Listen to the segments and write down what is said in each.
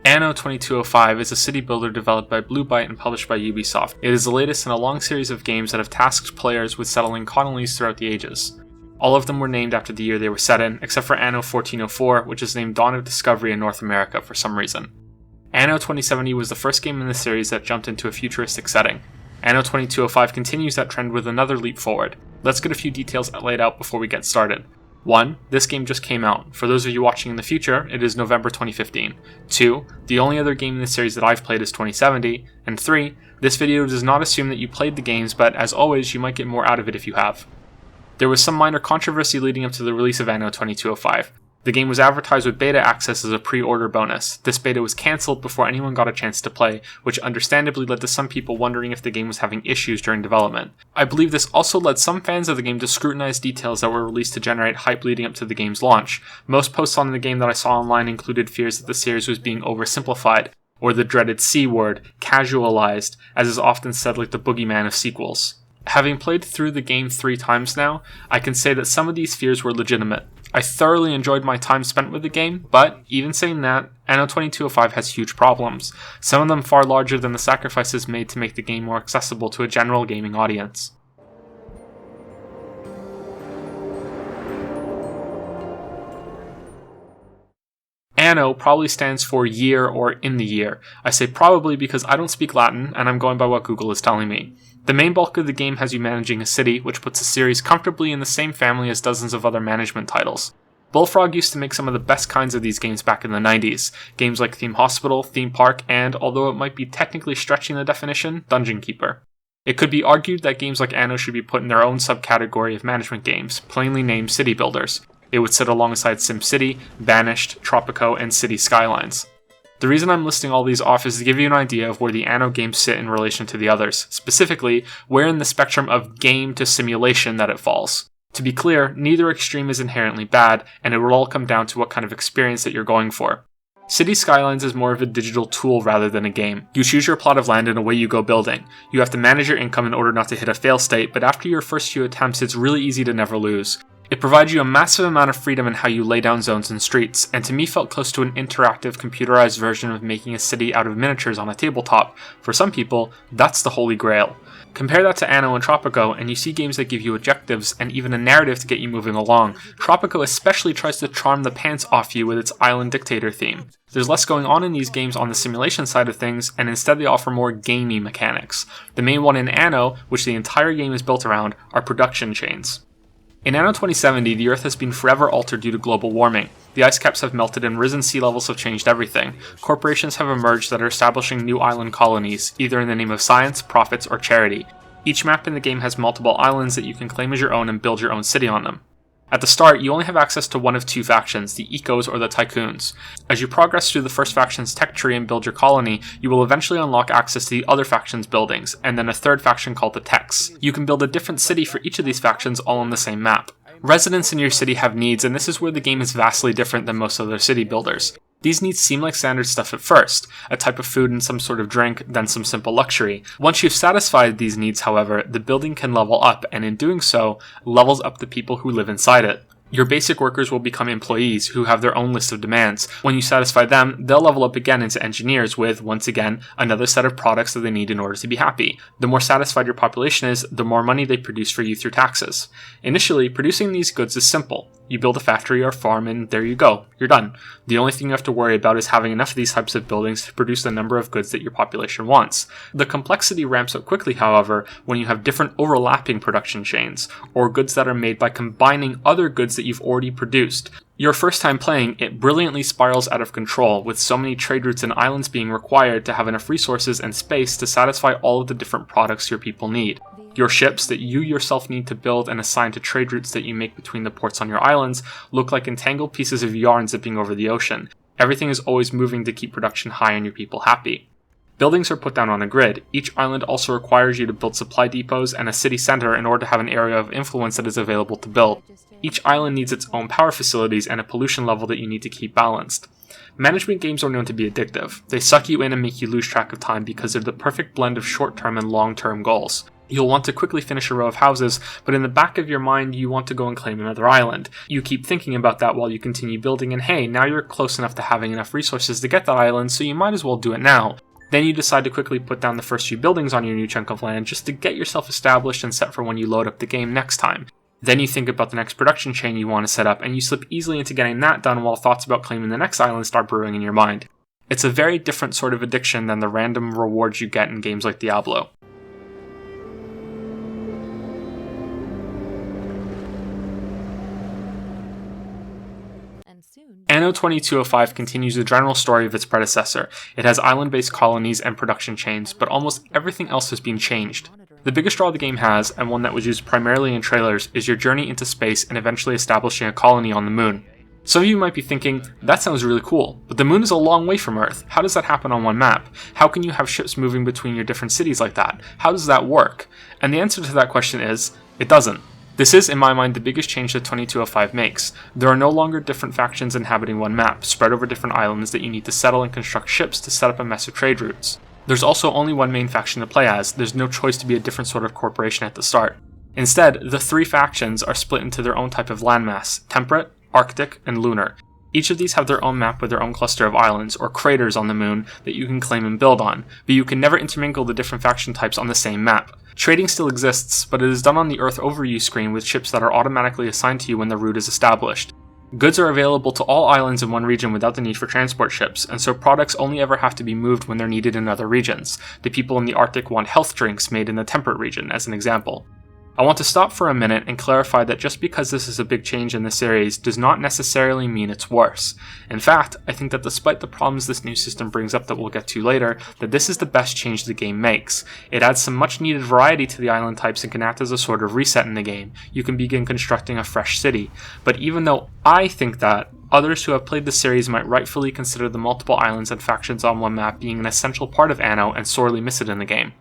Anno 2205 is a city builder developed by Blue Byte and published by Ubisoft. It is the latest in a long series of games that have tasked players with settling colonies throughout the ages. All of them were named after the year they were set in, except for Anno 1404, which is named Dawn of Discovery in North America for some reason. Anno 2070 was the first game in the series that jumped into a futuristic setting. Anno 2205 continues that trend with another leap forward. Let's get a few details laid out before we get started. 1. This game just came out. For those of you watching in the future, it is November 2015. 2. The only other game in the series that I've played is 2070. And 3. This video does not assume that you played the games, but as always, you might get more out of it if you have. There was some minor controversy leading up to the release of Anno 2205. The game was advertised with beta access as a pre-order bonus. This beta was cancelled before anyone got a chance to play, which understandably led to some people wondering if the game was having issues during development. I believe this also led some fans of the game to scrutinize details that were released to generate hype leading up to the game's launch. Most posts on the game that I saw online included fears that the series was being oversimplified, or the dreaded C word, casualized, as is often said like the boogeyman of sequels. Having played through the game 3 times now, I can say that some of these fears were legitimate. I thoroughly enjoyed my time spent with the game, but even saying that, Anno 2205 has huge problems, some of them far larger than the sacrifices made to make the game more accessible to a general gaming audience. Anno probably stands for year or in the year. I say probably because I don't speak Latin and I'm going by what Google is telling me. The main bulk of the game has you managing a city, which puts the series comfortably in the same family as dozens of other management titles. Bullfrog used to make some of the best kinds of these games back in the 90s, games like Theme Hospital, Theme Park, and, although it might be technically stretching the definition, Dungeon Keeper. It could be argued that games like Anno should be put in their own subcategory of management games, plainly named city builders. It would sit alongside SimCity, Banished, Tropico, and City Skylines. The reason I'm listing all these off is to give you an idea of where the Anno games sit in relation to the others, specifically, where in the spectrum of game to simulation that it falls. To be clear, neither extreme is inherently bad, and it will all come down to what kind of experience that you're going for. City Skylines is more of a digital tool rather than a game. You choose your plot of land and away you go building. You have to manage your income in order not to hit a fail state, but after your first few attempts it's really easy to never lose. It provides you a massive amount of freedom in how you lay down zones and streets, and to me felt close to an interactive, computerized version of making a city out of miniatures on a tabletop. For some people, that's the holy grail. Compare that to Anno and Tropico, and you see games that give you objectives and even a narrative to get you moving along. Tropico especially tries to charm the pants off you with its island dictator theme. There's less going on in these games on the simulation side of things, and instead they offer more gamey mechanics. The main one in Anno, which the entire game is built around, are production chains. In Anno 2070, the Earth has been forever altered due to global warming. The ice caps have melted and risen sea levels have changed everything. Corporations have emerged that are establishing new island colonies, either in the name of science, profits, or charity. Each map in the game has multiple islands that you can claim as your own and build your own city on them. At the start, you only have access to one of 2 factions, the Ecos or the Tycoons. As you progress through the first faction's tech tree and build your colony, you will eventually unlock access to the other faction's buildings, and then a third faction called the Techs. You can build a different city for each of these factions all on the same map. Residents in your city have needs, and this is where the game is vastly different than most other city builders. These needs seem like standard stuff at first, a type of food and some sort of drink, then some simple luxury. Once you've satisfied these needs, however, the building can level up, and in doing so, levels up the people who live inside it. Your basic workers will become employees who have their own list of demands. When you satisfy them, they'll level up again into engineers with, once again, another set of products that they need in order to be happy. The more satisfied your population is, the more money they produce for you through taxes. Initially, producing these goods is simple. You build a factory or farm and there you go, you're done. The only thing you have to worry about is having enough of these types of buildings to produce the number of goods that your population wants. The complexity ramps up quickly, however, when you have different overlapping production chains, or goods that are made by combining other goods that you've already produced. Your first time playing, it brilliantly spirals out of control, with so many trade routes and islands being required to have enough resources and space to satisfy all of the different products your people need. Your ships that you yourself need to build and assign to trade routes that you make between the ports on your islands look like entangled pieces of yarn zipping over the ocean. Everything is always moving to keep production high and your people happy. Buildings are put down on a grid. Each island also requires you to build supply depots and a city center in order to have an area of influence that is available to build. Each island needs its own power facilities and a pollution level that you need to keep balanced. Management games are known to be addictive. They suck you in and make you lose track of time because they're the perfect blend of short-term and long-term goals. You'll want to quickly finish a row of houses, but in the back of your mind, you want to go and claim another island. You keep thinking about that while you continue building, and hey, now you're close enough to having enough resources to get that island, so you might as well do it now. Then you decide to quickly put down the first few buildings on your new chunk of land just to get yourself established and set for when you load up the game next time. Then you think about the next production chain you want to set up, and you slip easily into getting that done while thoughts about claiming the next island start brewing in your mind. It's a very different sort of addiction than the random rewards you get in games like Diablo. Anno 2205 continues the general story of its predecessor. It has island-based colonies and production chains, but almost everything else has been changed. The biggest draw the game has, and one that was used primarily in trailers, is your journey into space and eventually establishing a colony on the moon. Some of you might be thinking, that sounds really cool, but the moon is a long way from Earth. How does that happen on one map? How can you have ships moving between your different cities like that? How does that work? And the answer to that question is, it doesn't. This is, in my mind, the biggest change that 2205 makes. There are no longer different factions inhabiting one map, spread over different islands that you need to settle and construct ships to set up a mess of trade routes. There's also only one main faction to play as. There's no choice to be a different sort of corporation at the start. Instead, the three factions are split into their own type of landmass: temperate, Arctic, and lunar. Each of these have their own map with their own cluster of islands, or craters on the moon, that you can claim and build on, but you can never intermingle the different faction types on the same map. Trading still exists, but it is done on the Earth overview screen with ships that are automatically assigned to you when the route is established. Goods are available to all islands in one region without the need for transport ships, and so products only ever have to be moved when they're needed in other regions. The people in the Arctic want health drinks made in the temperate region, as an example. I want to stop for a minute and clarify that just because this is a big change in the series does not necessarily mean it's worse. In fact, I think that despite the problems this new system brings up that we'll get to later, that this is the best change the game makes. It adds some much needed variety to the island types and can act as a sort of reset in the game. You can begin constructing a fresh city. But even though I think that, others who have played the series might rightfully consider the multiple islands and factions on one map being an essential part of Anno and sorely miss it in the game.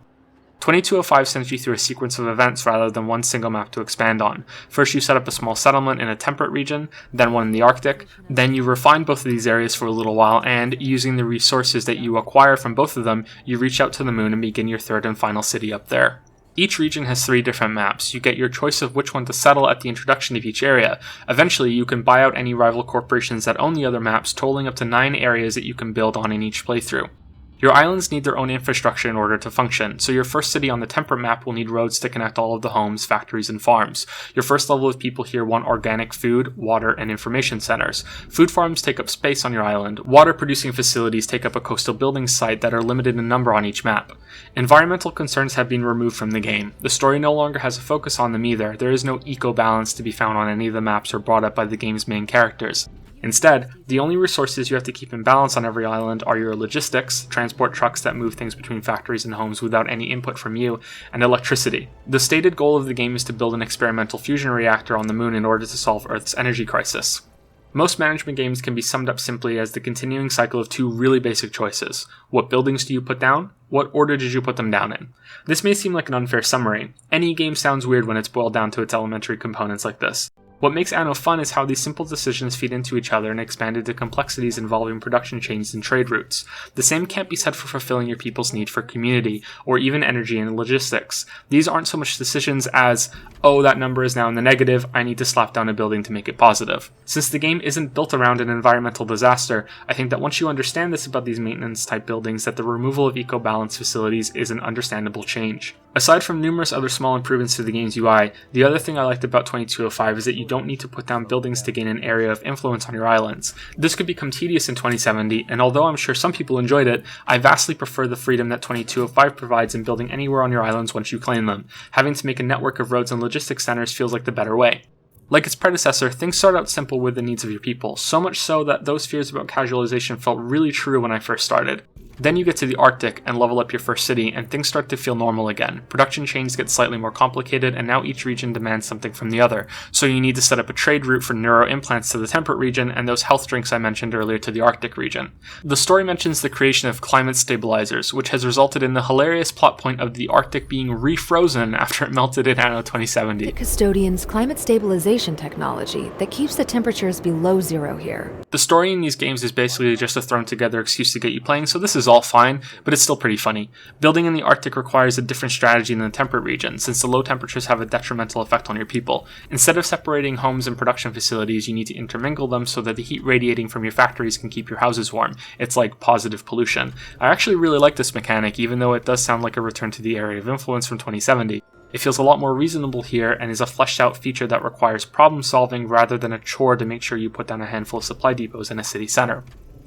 2205 sends you through a sequence of events rather than one single map to expand on. First you set up a small settlement in a temperate region, then one in the Arctic, then you refine both of these areas for a little while, and, using the resources that you acquire from both of them, you reach out to the moon and begin your third and final city up there. Each region has 3 different maps. You get your choice of which one to settle at the introduction of each area. Eventually, you can buy out any rival corporations that own the other maps, totaling up to 9 areas that you can build on in each playthrough. Your islands need their own infrastructure in order to function, so your first city on the temperate map will need roads to connect all of the homes, factories, and farms. Your first level of people here want organic food, water, and information centers. Food farms take up space on your island. Water-producing facilities take up a coastal building site that are limited in number on each map. Environmental concerns have been removed from the game. The story no longer has a focus on them either. There is no eco-balance to be found on any of the maps or brought up by the game's main characters. Instead, the only resources you have to keep in balance on every island are your logistics, transport trucks that move things between factories and homes without any input from you, and electricity. The stated goal of the game is to build an experimental fusion reactor on the moon in order to solve Earth's energy crisis. Most management games can be summed up simply as the continuing cycle of 2 really basic choices. What buildings do you put down? What order did you put them down in? This may seem like an unfair summary. Any game sounds weird when it's boiled down to its elementary components like this. What makes Anno fun is how these simple decisions feed into each other and expand into complexities involving production chains and trade routes. The same can't be said for fulfilling your people's need for community, or even energy and logistics. These aren't so much decisions as, oh, that number is now in the negative, I need to slap down a building to make it positive. Since the game isn't built around an environmental disaster, I think that once you understand this about these maintenance-type buildings, that the removal of eco-balance facilities is an understandable change. Aside from numerous other small improvements to the game's UI, the other thing I liked about 2205 is that you don't need to put down buildings to gain an area of influence on your islands. This could become tedious in 2070, and although I'm sure some people enjoyed it, I vastly prefer the freedom that 2205 provides in building anywhere on your islands once you claim them. Having to make a network of roads and logistics centers feels like the better way. Like its predecessor, things start out simple with the needs of your people, so much so that those fears about casualization felt really true when I first started. Then you get to the Arctic and level up your first city, and things start to feel normal again. Production chains get slightly more complicated, and now each region demands something from the other. So you need to set up a trade route for neuroimplants to the temperate region, and those health drinks I mentioned earlier to the Arctic region. The story mentions the creation of climate stabilizers, which has resulted in the hilarious plot point of the Arctic being refrozen after it melted in Anno 2070. The Custodian's climate stabilization technology that keeps the temperatures below 0 here. The story in these games is basically just a thrown together excuse to get you playing, so this is is all fine, but it's still pretty funny. Building in the Arctic requires a different strategy than the temperate region, since the low temperatures have a detrimental effect on your people. Instead of separating homes and production facilities, you need to intermingle them so that the heat radiating from your factories can keep your houses warm. It's like positive pollution. I actually really like this mechanic, even though it does sound like a return to the area of influence from 2070. It feels a lot more reasonable here and is a fleshed out feature that requires problem solving rather than a chore to make sure you put down a handful of supply depots in a city center.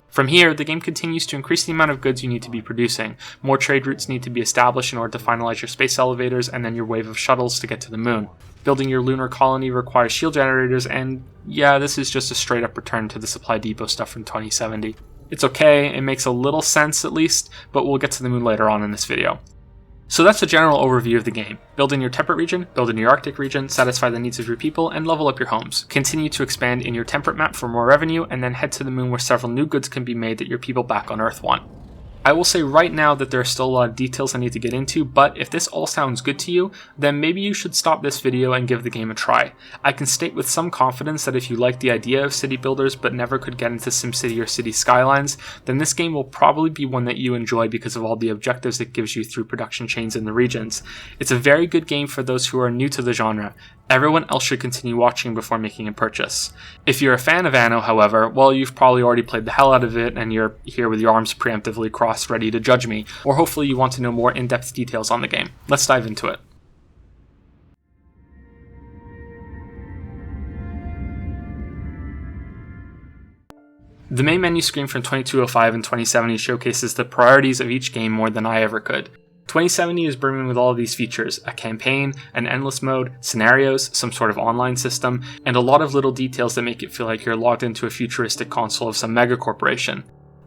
From here, the game continues to increase the amount of goods you need to be producing. More trade routes need to be established in order to finalize your space elevators and then your wave of shuttles to get to the moon. Building your lunar colony requires shield generators, and yeah, this is just a straight up return to the supply depot stuff from 2070. It's okay, it makes a little sense at least, but we'll get to the moon later on in this video. So that's a general overview of the game. Build in your temperate region, build in your Arctic region, satisfy the needs of your people, and level up your homes. Continue to expand in your temperate map for more revenue, and then head to the moon where several new goods can be made that your people back on Earth want. I will say right now that there are still a lot of details I need to get into, but if this all sounds good to you, then maybe you should stop this video and give the game a try. I can state with some confidence that if you like the idea of city builders but never could get into SimCity or City Skylines, then this game will probably be one that you enjoy because of all the objectives it gives you through production chains in the regions. It's a very good game for those who are new to the genre. Everyone else should continue watching before making a purchase. If you're a fan of Anno, however, well, you've probably already played the hell out of it and you're here with your arms preemptively crossed ready to judge me, or hopefully you want to know more in-depth details on the game. Let's dive into it. The main menu screen from 2205 and 2070 showcases the priorities of each game more than I ever could. 2070 is brimming with all of these features: a campaign, an endless mode, scenarios, some sort of online system, and a lot of little details that make it feel like you're logged into a futuristic console of some mega corporation.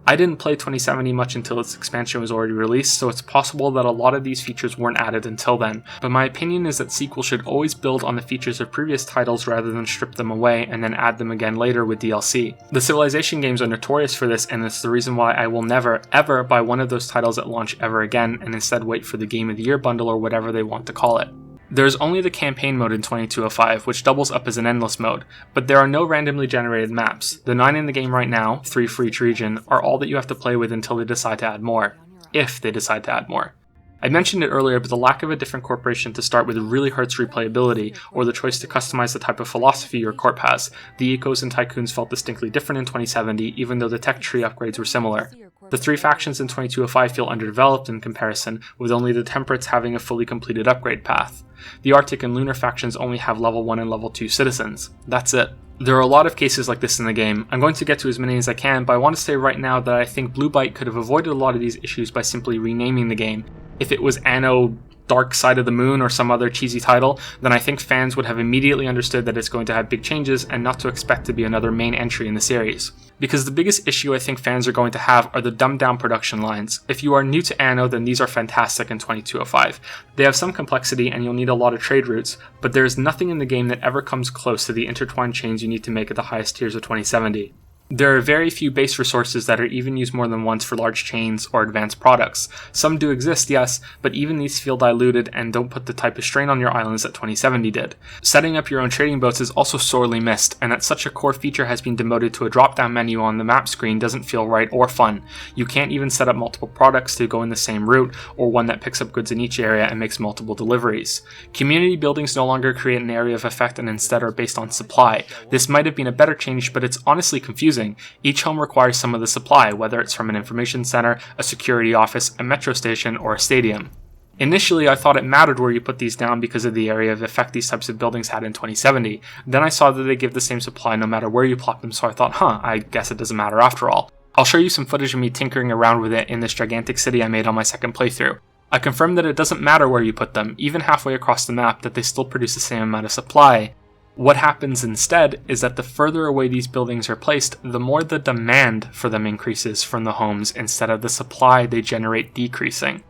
I didn't play 2070 much until its expansion was already released, so it's possible that a lot of these features weren't added until then, but my opinion is that sequels should always build on the features of previous titles rather than strip them away and then add them again later with DLC. The Civilization games are notorious for this, and it's the reason why I will never, ever buy one of those titles at launch ever again, and instead wait for the Game of the Year bundle or whatever they want to call it. There's only the campaign mode in 2205, which doubles up as an endless mode, but there are no randomly generated maps. The 9 in the game right now, 3 for each region, are all that you have to play with until they decide to add more. If they decide to add more. I mentioned it earlier, but the lack of a different corporation to start with really hurts replayability, or the choice to customize the type of philosophy your corp has. The Ecos and Tycoons felt distinctly different in 2070, even though the tech tree upgrades were similar. The 3 factions in 2205 feel underdeveloped in comparison, with only the Temperates having a fully completed upgrade path. The Arctic and Lunar factions only have level 1 and level 2 citizens. That's it. There are a lot of cases like this in the game. I'm going to get to as many as I can, but I want to say right now that I think Blue Byte could have avoided a lot of these issues by simply renaming the game. If it was Anno Dark Side of the Moon or some other cheesy title, then I think fans would have immediately understood that it's going to have big changes and not to expect to be another main entry in the series. Because the biggest issue I think fans are going to have are the dumbed down production lines. If you are new to Anno, then these are fantastic in 2205. They have some complexity and you'll need a lot of trade routes, but there is nothing in the game that ever comes close to the intertwined chains you need to make at the highest tiers of 2070. There are very few base resources that are even used more than once for large chains or advanced products. Some do exist, yes, but even these feel diluted and don't put the type of strain on your islands that 2070 did. Setting up your own trading boats is also sorely missed, and that such a core feature has been demoted to a drop-down menu on the map screen doesn't feel right or fun. You can't even set up multiple products to go in the same route, or one that picks up goods in each area and makes multiple deliveries. Community buildings no longer create an area of effect and instead are based on supply. This might have been a better change, but it's honestly confusing. Each home requires some of the supply, whether it's from an information center, a security office, a metro station, or a stadium. Initially, I thought it mattered where you put these down because of the area of effect these types of buildings had in 2070. Then I saw that they give the same supply no matter where you plop them, so I thought, I guess it doesn't matter after all. I'll show you some footage of me tinkering around with it in this gigantic city I made on my second playthrough. I confirmed that it doesn't matter where you put them, even halfway across the map, that they still produce the same amount of supply. What happens instead is that the further away these buildings are placed, the more the demand for them increases from the homes instead of the supply they generate decreasing.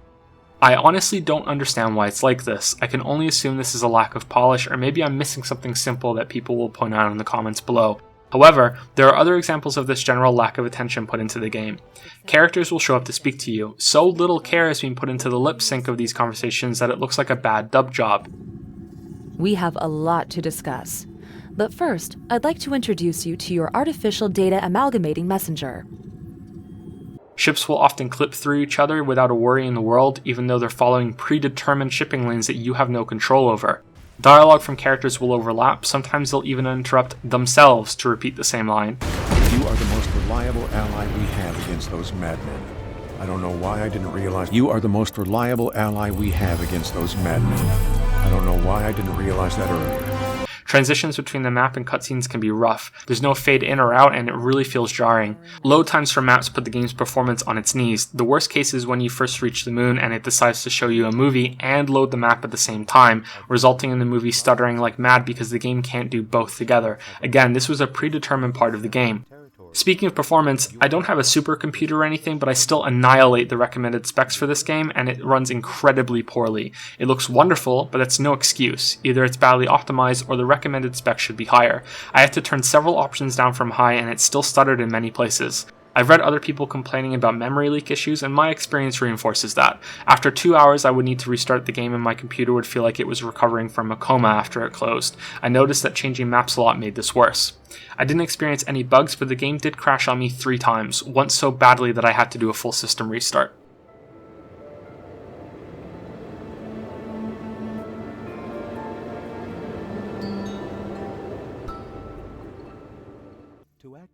I honestly don't understand why it's like this. I can only assume this is a lack of polish, or maybe I'm missing something simple that people will point out in the comments below. However, there are other examples of this general lack of attention put into the game. Characters will show up to speak to you. So little care has been put into the lip sync of these conversations that it looks like a bad dub job. We have a lot to discuss. But first, I'd like to introduce you to your artificial data amalgamating messenger. Ships will often clip through each other without a worry in the world, even though they're following predetermined shipping lanes that you have no control over. Dialogue from characters will overlap, sometimes they'll even interrupt themselves to repeat the same line. You are the most reliable ally we have against those madmen. I don't know why I didn't realize. You are the most reliable ally we have against those madmen. I don't know why I didn't realize that earlier. Transitions between the map and cutscenes can be rough. There's no fade in or out, and it really feels jarring. Load times for maps put the game's performance on its knees. The worst case is when you first reach the moon and it decides to show you a movie and load the map at the same time, resulting in the movie stuttering like mad because the game can't do both together. Again, this was a predetermined part of the game. Speaking of performance, I don't have a supercomputer or anything, but I still annihilate the recommended specs for this game, and it runs incredibly poorly. It looks wonderful, but that's no excuse. Either it's badly optimized or the recommended specs should be higher. I had to turn several options down from high, and it still stuttered in many places. I've read other people complaining about memory leak issues, and my experience reinforces that. After 2 hours, I would need to restart the game and my computer would feel like it was recovering from a coma after it closed. I noticed that changing maps a lot made this worse. I didn't experience any bugs, but the game did crash on me 3 times, once so badly that I had to do a full system restart.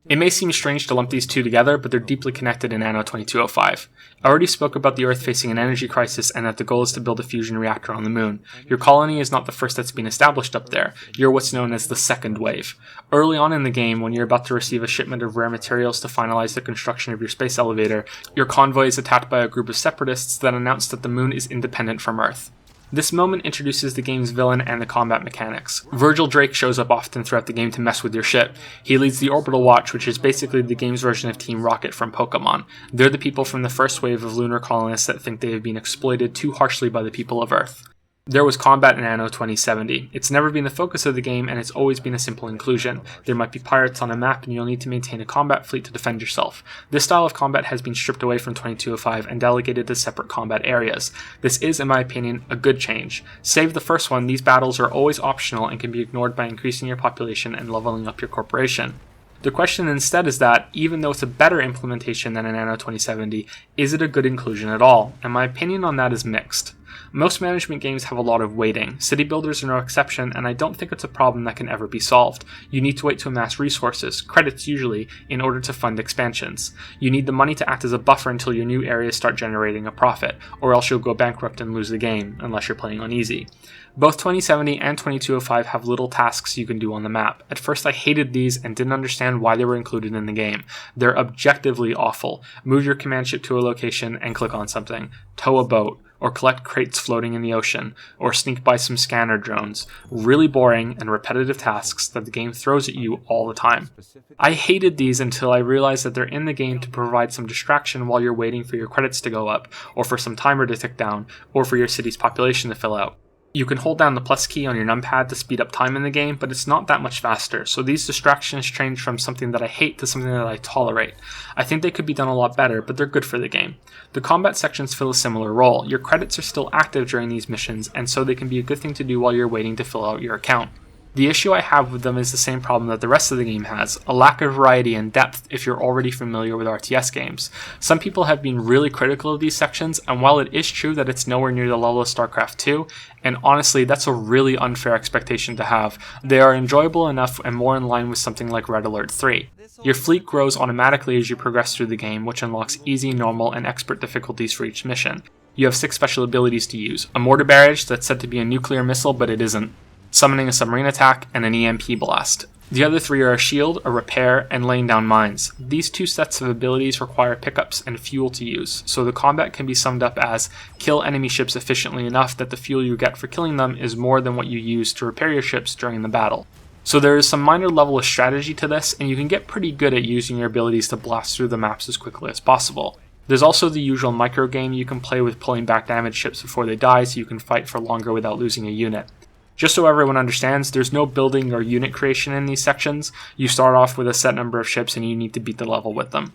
It may seem strange to lump these two together, but they're deeply connected in Anno 2205. I already spoke about the Earth facing an energy crisis and that the goal is to build a fusion reactor on the moon. Your colony is not the first that's been established up there. You're what's known as the second wave. Early on in the game, when you're about to receive a shipment of rare materials to finalize the construction of your space elevator, your convoy is attacked by a group of separatists that announce that the moon is independent from Earth. This moment introduces the game's villain and the combat mechanics. Virgil Drake shows up often throughout the game to mess with your ship. He leads the Orbital Watch, which is basically the game's version of Team Rocket from Pokemon. They're the people from the first wave of lunar colonists that think they have been exploited too harshly by the people of Earth. There was combat in Anno 2070. It's never been the focus of the game, and it's always been a simple inclusion. There might be pirates on a map, and you'll need to maintain a combat fleet to defend yourself. This style of combat has been stripped away from 2205 and delegated to separate combat areas. This is, in my opinion, a good change. Save the first one, these battles are always optional and can be ignored by increasing your population and leveling up your corporation. The question instead is that, even though it's a better implementation than in Anno 2070, is it a good inclusion at all? And my opinion on that is mixed. Most management games have a lot of waiting. City builders are no exception, and I don't think it's a problem that can ever be solved. You need to wait to amass resources, credits usually, in order to fund expansions. You need the money to act as a buffer until your new areas start generating a profit, or else you'll go bankrupt and lose the game, unless you're playing on easy. Both 2070 and 2205 have little tasks you can do on the map. At first I hated these and didn't understand why they were included in the game. They're objectively awful. Move your command ship to a location and click on something. Tow a boat. Or collect crates floating in the ocean, or sneak by some scanner drones. Really boring and repetitive tasks that the game throws at you all the time. I hated these until I realized that they're in the game to provide some distraction while you're waiting for your credits to go up, or for some timer to tick down, or for your city's population to fill out. You can hold down the plus key on your numpad to speed up time in the game, but it's not that much faster, so these distractions change from something that I hate to something that I tolerate. I think they could be done a lot better, but they're good for the game. The combat sections fill a similar role. Your credits are still active during these missions, and so they can be a good thing to do while you're waiting to fill out your account. The issue I have with them is the same problem that the rest of the game has, a lack of variety and depth if you're already familiar with RTS games. Some people have been really critical of these sections, and while it is true that it's nowhere near the level of StarCraft 2, and honestly that's a really unfair expectation to have, they are enjoyable enough and more in line with something like Red Alert 3. Your fleet grows automatically as you progress through the game, which unlocks easy, normal, and expert difficulties for each mission. You have 6 special abilities to use, a mortar barrage that's said to be a nuclear missile but it isn't, summoning a submarine attack, and an EMP blast. The other 3 are a shield, a repair, and laying down mines. These 2 sets of abilities require pickups and fuel to use, so the combat can be summed up as kill enemy ships efficiently enough that the fuel you get for killing them is more than what you use to repair your ships during the battle. So there is some minor level of strategy to this, and you can get pretty good at using your abilities to blast through the maps as quickly as possible. There's also the usual micro game you can play with pulling back damaged ships before they die so you can fight for longer without losing a unit. Just so everyone understands, there's no building or unit creation in these sections. You start off with a set number of ships and you need to beat the level with them.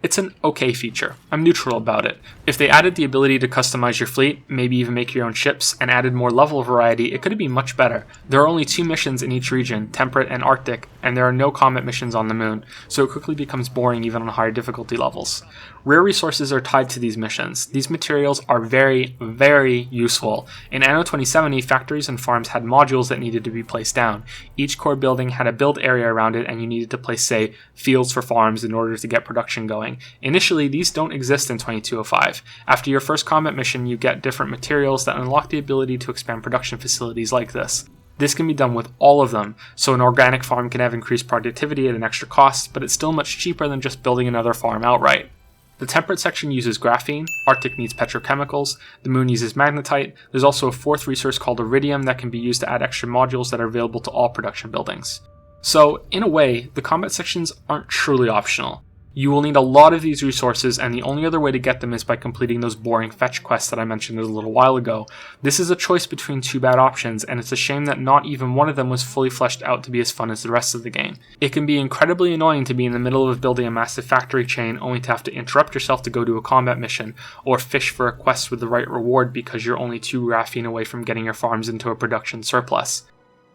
It's an okay feature. I'm neutral about it. If they added the ability to customize your fleet, maybe even make your own ships, and added more level variety, it could have been much better. There are only 2 missions in each region, Temperate and Arctic, and there are no combat missions on the moon, so it quickly becomes boring even on higher difficulty levels. Rare resources are tied to these missions. These materials are very, very useful. In Anno 2070, factories and farms had modules that needed to be placed down. Each core building had a build area around it, and you needed to place, say, fields for farms in order to get production going. Initially, these don't exist in 2205. After your first combat mission, you get different materials that unlock the ability to expand production facilities like this. This can be done with all of them, so an organic farm can have increased productivity at an extra cost, but it's still much cheaper than just building another farm outright. The temperate section uses graphene, Arctic needs petrochemicals, the moon uses magnetite. There's also a fourth resource called iridium that can be used to add extra modules that are available to all production buildings. So, in a way, the combat sections aren't truly optional. You will need a lot of these resources, and the only other way to get them is by completing those boring fetch quests that I mentioned a little while ago. This is a choice between two bad options, and it's a shame that not even one of them was fully fleshed out to be as fun as the rest of the game. It can be incredibly annoying to be in the middle of building a massive factory chain only to have to interrupt yourself to go to a combat mission, or fish for a quest with the right reward because you're only 2 graphene away from getting your farms into a production surplus.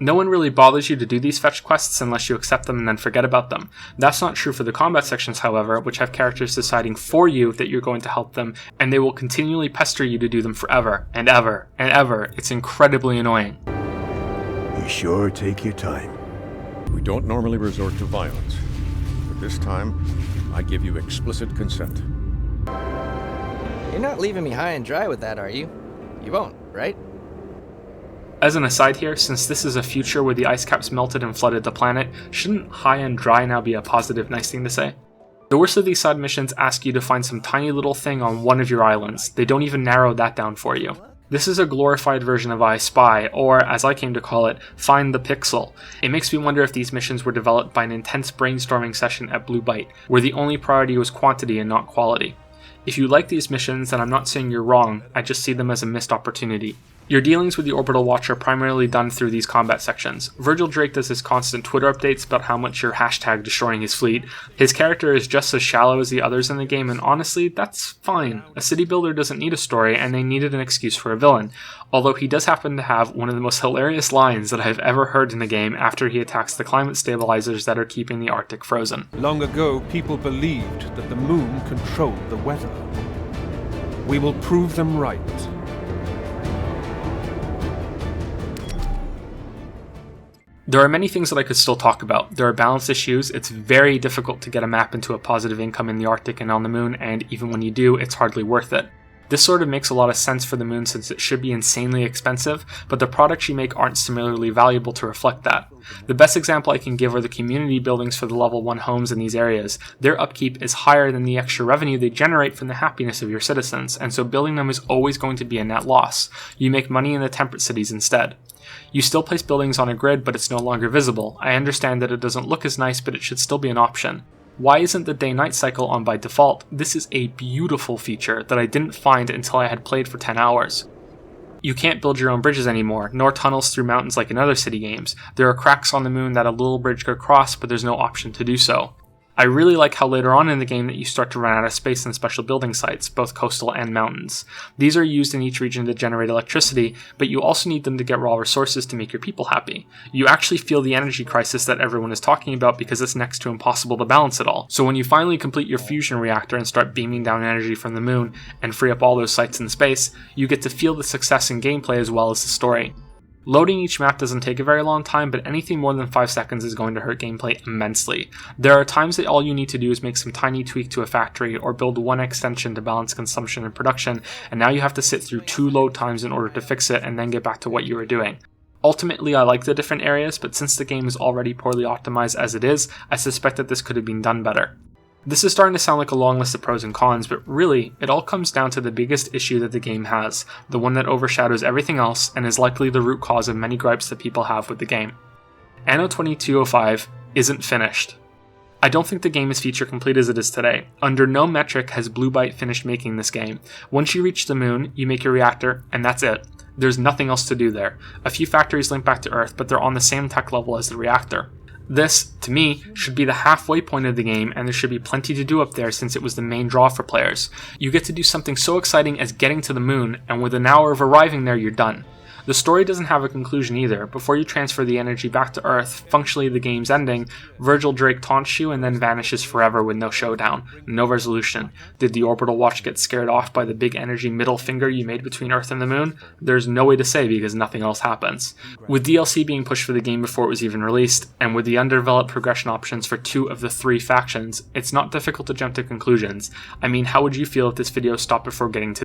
No one really bothers you to do these fetch quests unless you accept them and then forget about them. That's not true for the combat sections, however, which have characters deciding for you that you're going to help them, and they will continually pester you to do them forever, and ever, and ever. It's incredibly annoying. You sure take your time. We don't normally resort to violence, but this time, I give you explicit consent. You're not leaving me high and dry with that, are you? You won't, right? As an aside here, since this is a future where the ice caps melted and flooded the planet, shouldn't high and dry now be a positive nice thing to say? The worst of these side missions ask you to find some tiny little thing on one of your islands. They don't even narrow that down for you. This is a glorified version of I Spy, or as I came to call it, Find the Pixel. It makes me wonder if these missions were developed by an intense brainstorming session at Blue Byte, where the only priority was quantity and not quality. If you like these missions, then I'm not saying you're wrong, I just see them as a missed opportunity. Your dealings with the Orbital Watch are primarily done through these combat sections. Virgil Drake does his constant Twitter updates about how much you're hashtag destroying his fleet. His character is just as shallow as the others in the game, and honestly, that's fine. A city builder doesn't need a story, and they needed an excuse for a villain. Although he does happen to have one of the most hilarious lines that I've ever heard in the game after he attacks the climate stabilizers that are keeping the Arctic frozen. Long ago, people believed that the moon controlled the weather. We will prove them right. There are many things that I could still talk about. There are balance issues. It's very difficult to get a map into a positive income in the Arctic and on the moon, and even when you do, it's hardly worth it. This sort of makes a lot of sense for the moon since it should be insanely expensive, but the products you make aren't similarly valuable to reflect that. The best example I can give are the community buildings for the level 1 homes in these areas. Their upkeep is higher than the extra revenue they generate from the happiness of your citizens, and so building them is always going to be a net loss. You make money in the temperate cities instead. You still place buildings on a grid, but it's no longer visible. I understand that it doesn't look as nice, but it should still be an option. Why isn't the day-night cycle on by default? This is a beautiful feature that I didn't find until I had played for 10 hours. You can't build your own bridges anymore, nor tunnels through mountains like in other city games. There are cracks on the moon that a little bridge could cross, but there's no option to do so. I really like how later on in the game that you start to run out of space in special building sites, both coastal and mountains. These are used in each region to generate electricity, but you also need them to get raw resources to make your people happy. You actually feel the energy crisis that everyone is talking about because it's next to impossible to balance it all. So when you finally complete your fusion reactor and start beaming down energy from the moon and free up all those sites in space, you get to feel the success in gameplay as well as the story. Loading each map doesn't take a very long time, but anything more than 5 seconds is going to hurt gameplay immensely. There are times that all you need to do is make some tiny tweak to a factory or build one extension to balance consumption and production, and now you have to sit through 2 load times in order to fix it and then get back to what you were doing. Ultimately, I like the different areas, but since the game is already poorly optimized as it is, I suspect that this could have been done better. This is starting to sound like a long list of pros and cons, but really, it all comes down to the biggest issue that the game has, the one that overshadows everything else and is likely the root cause of many gripes that people have with the game. Anno 2205 isn't finished. I don't think the game is feature complete as it is today. Under no metric has Blue Byte finished making this game. Once you reach the moon, you make your reactor, and that's it. There's nothing else to do there. A few factories link back to Earth, but they're on the same tech level as the reactor. This, to me, should be the halfway point of the game, and there should be plenty to do up there since it was the main draw for players. You get to do something so exciting as getting to the moon, and with an hour of arriving there, you're done. The story doesn't have a conclusion either. Before you transfer the energy back to Earth, functionally the game's ending, Virgil Drake taunts you and then vanishes forever with no showdown, no resolution. Did the orbital watch get scared off by the big energy middle finger you made between Earth and the Moon? There's no way to say because nothing else happens. With DLC being pushed for the game before it was even released, and with the undeveloped progression options for 2 of the 3 factions, it's not difficult to jump to conclusions. I mean, how would you feel if this video stopped before getting to...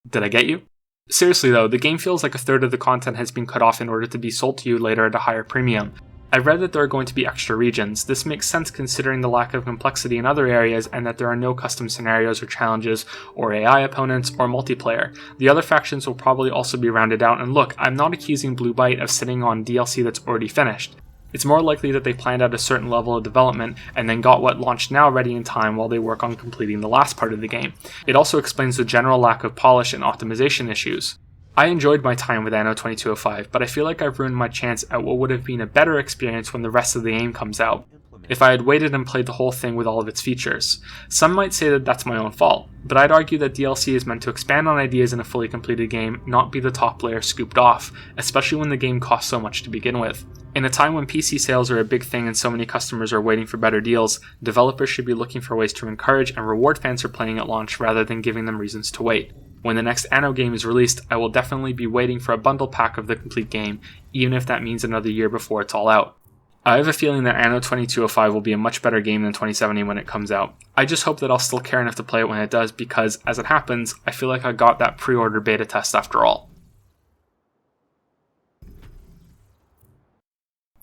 Did I get you? Seriously though, the game feels like a third of the content has been cut off in order to be sold to you later at a higher premium. I've read that there are going to be extra regions. This makes sense considering the lack of complexity in other areas and that there are no custom scenarios or challenges or AI opponents or multiplayer. The other factions will probably also be rounded out, and look, I'm not accusing Blue Byte of sitting on DLC that's already finished. It's more likely that they planned out a certain level of development and then got what launched now ready in time while they work on completing the last part of the game. It also explains the general lack of polish and optimization issues. I enjoyed my time with Anno 2205, but I feel like I've ruined my chance at what would have been a better experience when the rest of the game comes out, if I had waited and played the whole thing with all of its features. Some might say that that's my own fault, but I'd argue that DLC is meant to expand on ideas in a fully completed game, not be the top layer scooped off, especially when the game costs so much to begin with. In a time when PC sales are a big thing and so many customers are waiting for better deals, developers should be looking for ways to encourage and reward fans for playing at launch rather than giving them reasons to wait. When the next Anno game is released, I will definitely be waiting for a bundle pack of the complete game, even if that means another year before it's all out. I have a feeling that Anno 2205 will be a much better game than 2070 when it comes out. I just hope that I'll still care enough to play it when it does because, as it happens, I feel like I got that pre-order beta test after all.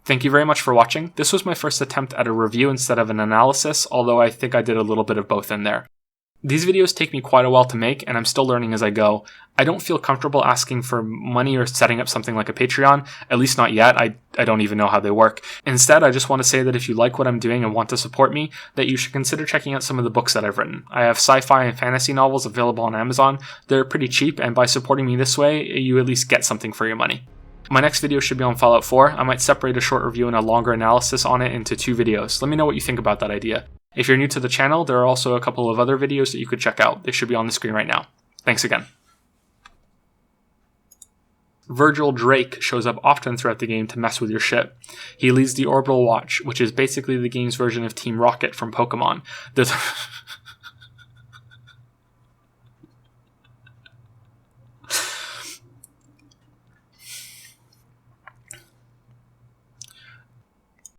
Thank you very much for watching. This was my first attempt at a review instead of an analysis, although I think I did a little bit of both in there. These videos take me quite a while to make, and I'm still learning as I go. I don't feel comfortable asking for money or setting up something like a Patreon, at least not yet. I don't even know how they work. Instead, I just want to say that if you like what I'm doing and want to support me, that you should consider checking out some of the books that I've written. I have sci-fi and fantasy novels available on Amazon. They're pretty cheap, and by supporting me this way, you at least get something for your money. My next video should be on Fallout 4. I might separate a short review and a longer analysis on it into 2 videos. Let me know what you think about that idea. If you're new to the channel, there are also a couple of other videos that you could check out. They should be on the screen right now. Thanks again. Virgil Drake shows up often throughout the game to mess with your ship. He leads the Orbital Watch, which is basically the game's version of Team Rocket from Pokemon.